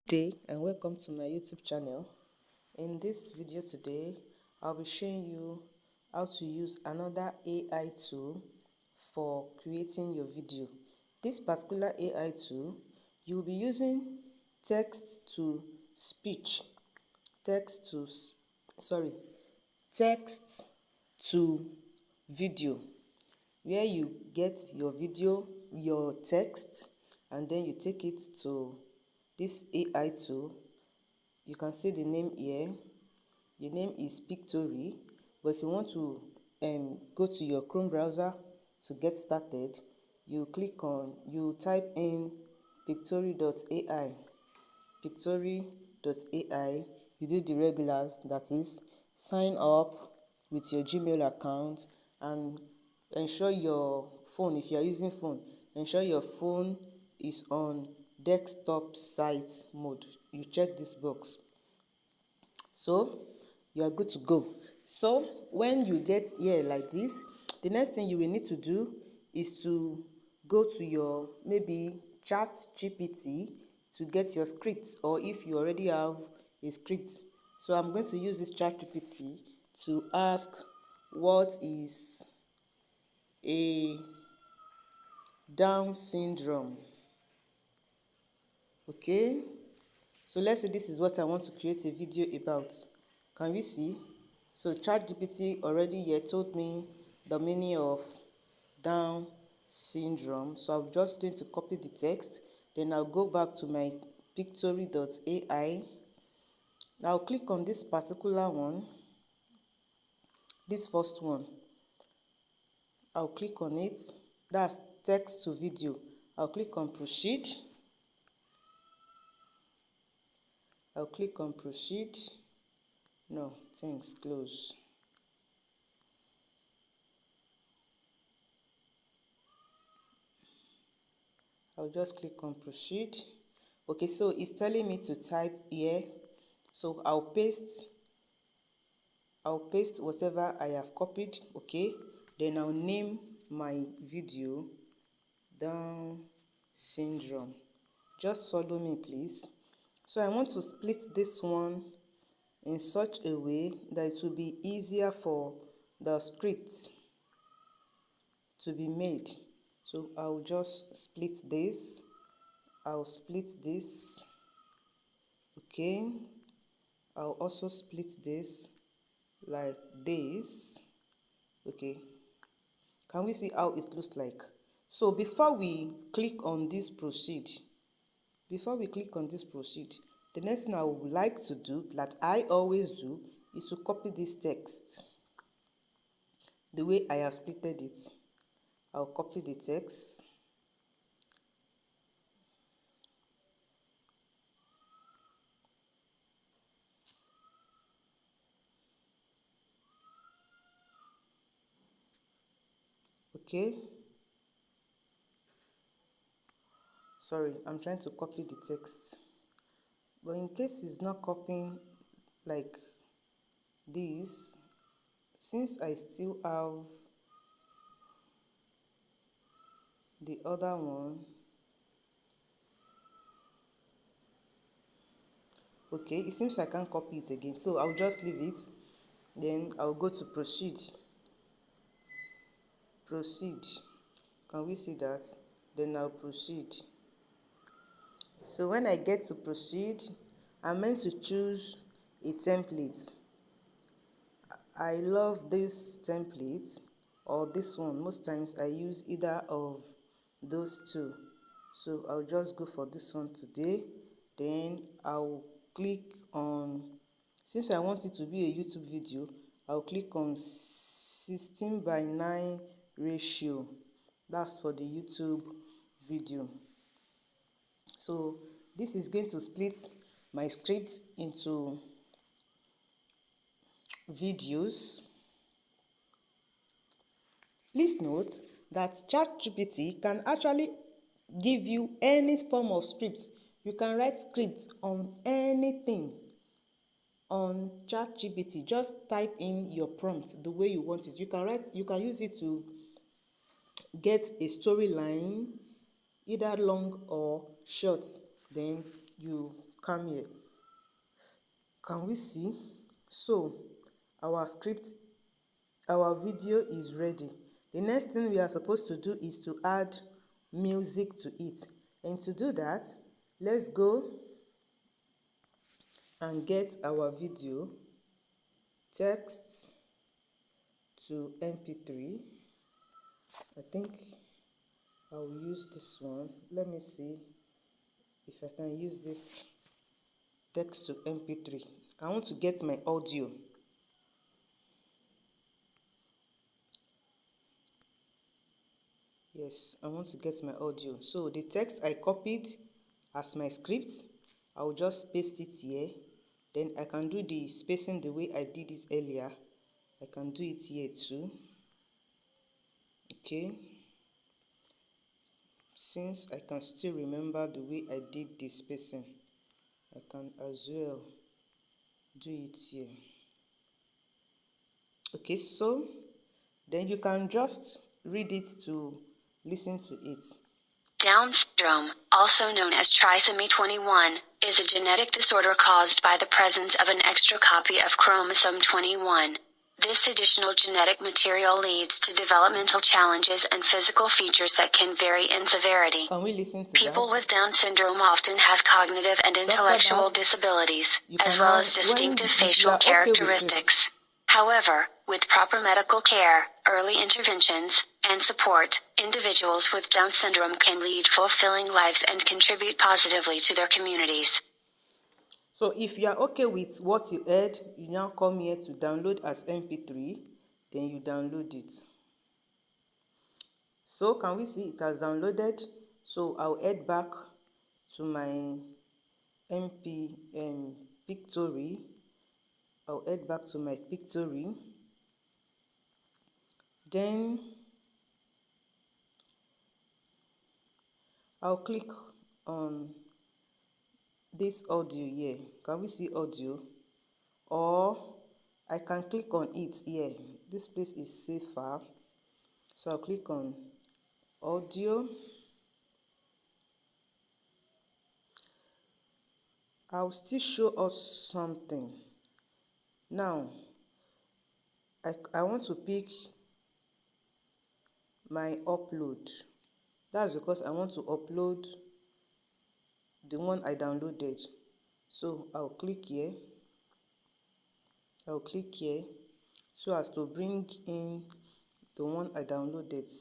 Good day and welcome to my YouTube channel. In this video today, I'll be showing you how to use another AI tool for creating your video. This particular AI tool, you'll be using text to speech, text to video, where you get your video, your text, and then you take it to this AI tool. You can see the name here. The name is Pictory, but if you want to go to your Chrome browser to get started, you type in pictory.ai. Pictory.ai. You do the regulars, that is, sign up with your Gmail account and ensure your phone, if you are using phone, ensure your phone is on desktop site mode. You check this box, so you are good to go. So when you get here like this, the next thing you will need to do is to go to your maybe ChatGPT to get your script, or if you already have a script. So I'm going to use this ChatGPT to ask what is a Down syndrome. Okay, so let's say this is what I want to create a video about. Can you see? So ChatGPT already here told me the meaning of Down syndrome. So I'm just going to copy the text, then I'll go back to my pictory.ai. Now I'll click on this particular one, this first one. I'll click on it. That's text to video. I'll click on proceed. I'll click on proceed. No, things close. I'll just click on proceed. Okay, so it's telling me to type here. So I'll paste whatever I have copied. Okay, then I'll name my video Down syndrome. Just follow me, please. So I want to split this one in such a way that it will be easier for the script to be made. So I'll just split this. I'll split this. Okay, I'll also split this like this. Okay, can we see how it looks like? So before we click on this proceed, the next thing I would like to do, that I always do, is to copy this text the way I have splitted it. I'll copy the text. Okay, sorry, I'm trying to copy the text, but in case it's not copying like this, since I still have the other one, okay, it seems I can't copy it again, so I'll just leave it. Then I'll go to proceed. Can we see that? Then I'll proceed. So when I get to proceed, I'm meant to choose a template. I love this template or this one. Most times I use either of those two. So I'll just go for this one today. Then I'll click on, since I want it to be a YouTube video, I'll click on 16:9 ratio. That's for the YouTube video. So this is going to split my script into videos. Please note that ChatGPT can actually give you any form of script. You can write scripts on anything on ChatGPT. Just type in your prompt the way you want it. You can use it to get a storyline, either long or short. Then you come here. Can we see? So our video is ready. The next thing we are supposed to do is to add music to it, and to do that, let's go and get our video, text to mp3. I think I will use this one. Let me see if I can use this text to mp3. I want to get my audio. Yes, I want to get my audio. So the text I copied as my script, I will just paste it here. Then I can do the spacing the way I did it earlier. I can do it here too. Okay. Since I can still remember the way I did the spacing, I can as well do it here. Okay, so then you can just read it to listen to it. Down syndrome, also known as trisomy 21, is a genetic disorder caused by the presence of an extra copy of chromosome 21. This additional genetic material leads to developmental challenges and physical features that can vary in severity. Can we listen to People that? with Down syndrome often have cognitive and intellectual disabilities, as well as distinctive facial characteristics. However, with proper medical care, early interventions, and support, individuals with Down syndrome can lead fulfilling lives and contribute positively to their communities. So if you are okay with what you heard, you now come here to download as mp3, then you download it. So can we see it has downloaded? So I'll head back to my Pictory. I'll head back to my Pictory. Then I'll click on this audio here. Can we see audio? Or I can click on it here. This place is safer. So I'll click on audio. I'll still show us something. Now, I want to pick my upload. That's because I want to upload the one I downloaded. So I'll click here. I'll click here so as to bring in the one I downloaded.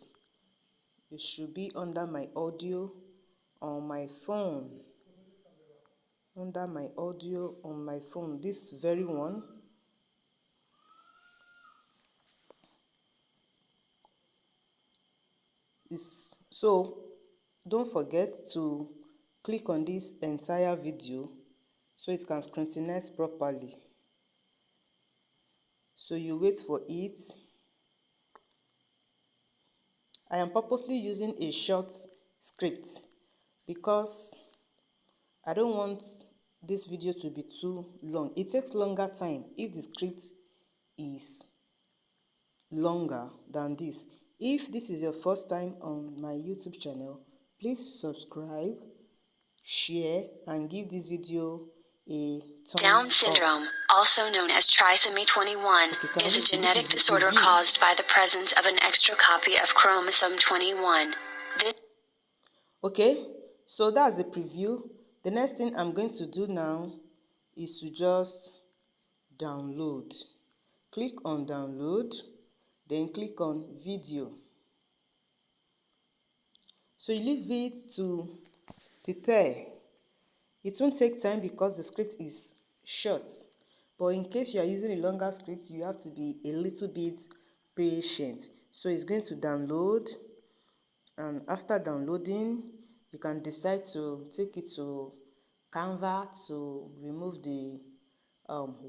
It should be under my audio on my phone. Under my audio on my phone, this very one. So don't forget to click on this entire video so it can scrutinize properly. So you wait for it. I am purposely using a short script because I don't want this video to be too long. It takes longer time if the script is longer than this. If this is your first time on my YouTube channel, please subscribe, share, and give this video a thumbs Down up. syndrome, also known as trisomy 21, is a genetic disorder caused by the presence of an extra copy of chromosome 21. Okay, so that's the preview. The next thing I'm going to do now is to just download. Click on download, then click on video. So you leave it to prepare. It won't take time because the script is short. But in case you are using a longer script, you have to be a little bit patient. So it's going to download, and after downloading, you can decide to take it to Canva to remove the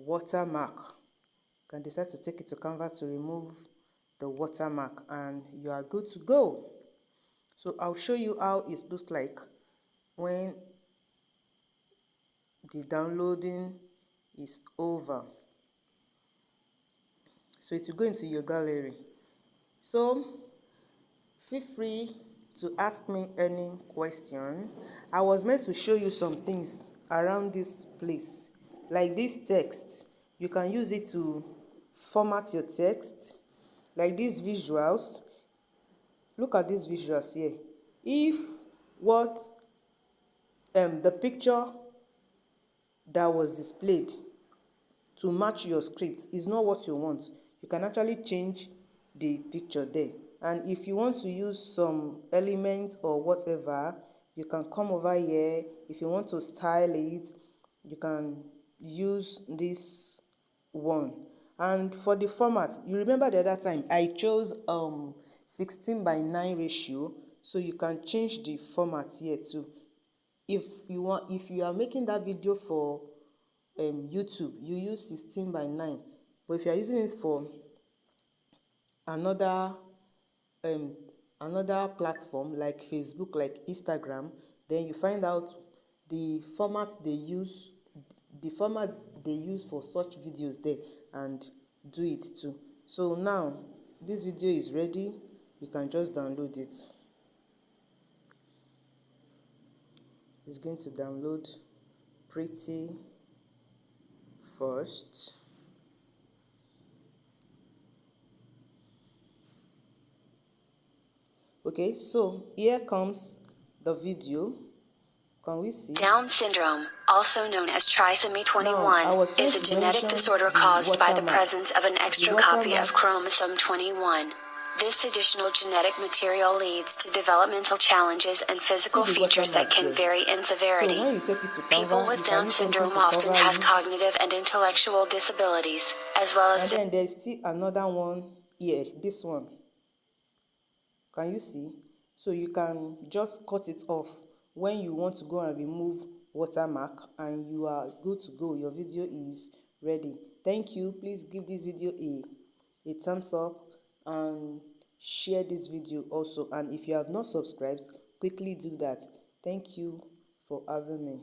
watermark. You can decide to take it to Canva to remove the watermark, and you are good to go. So I'll show you how it looks like when the downloading is over. So it will go into your gallery. So feel free to ask me any question. I was meant to show you some things around this place. Like this text, you can use it to format your text. Like these visuals, look at these visuals here. If what the picture that was displayed to match your script is not what you want, you can actually change the picture there. And if you want to use some elements or whatever, you can come over here. If you want to style it, you can use this one. And for the format, you remember the other time I chose 16:9 ratio, so you can change the format here too. If you are making that video for YouTube, you use 16:9, but if you are using it for another platform like Facebook, like Instagram, then you find out the format they use for such videos there and do it too. So now this video is ready, you can just download it. It's going to download pretty first. Okay, so here comes the video. Can we see? Down syndrome, also known as trisomy 21, is a genetic disorder caused by the presence of an extra copy of chromosome 21. This additional genetic material leads to developmental challenges and physical features that can vary in severity. People with Down syndrome often have cognitive and intellectual disabilities, as well as... And then there's still another one here, this one. Can you see? So you can just cut it off when you want to go and remove watermark, and you are good to go. Your video is ready. Thank you. Please give this video a thumbs up and share this video also. And if you have not subscribed, quickly do that. Thank you for having me.